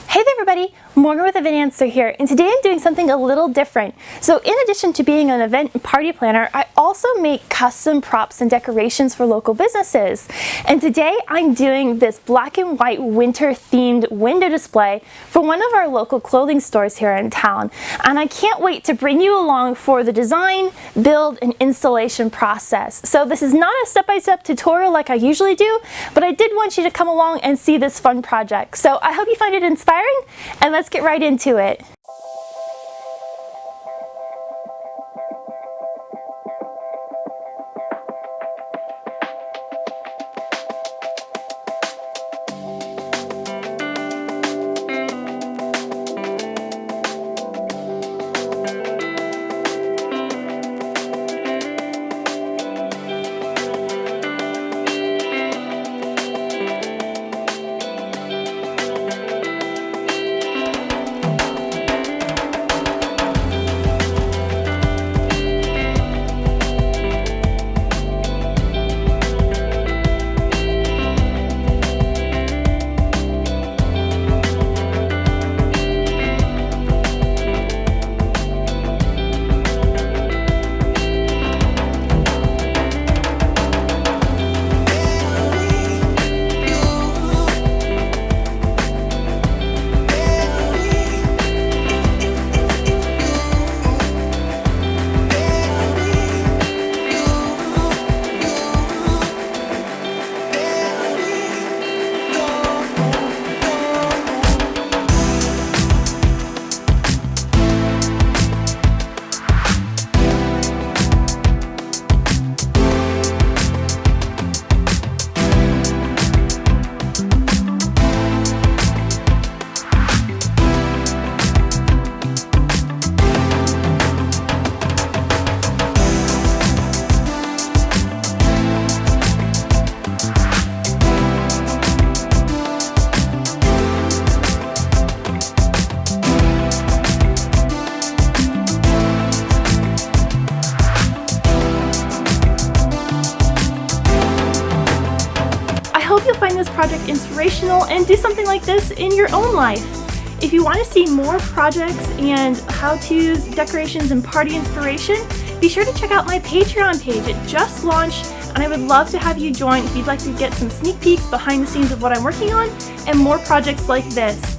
Hey there everybody, Morgan with Event Answer here, and today I'm doing something a little different. So in addition to being an event and party planner, I also make custom props and decorations for local businesses. And today I'm doing this black and white winter themed window display for one of our local clothing stores here in town. And I can't wait to bring you along for the design, build, and installation process. So this is not a step-by-step tutorial like I usually do, but I did want you to come along and see this fun project. So I hope you find it inspiring, and let's get right into it. I hope you'll find this project inspirational and do something like this in your own life. If you want to see more projects and how-tos, decorations, and party inspiration, be sure to check out my Patreon page. It just launched, and I would love to have you join if you'd like to get some sneak peeks behind the scenes of what I'm working on and more projects like this.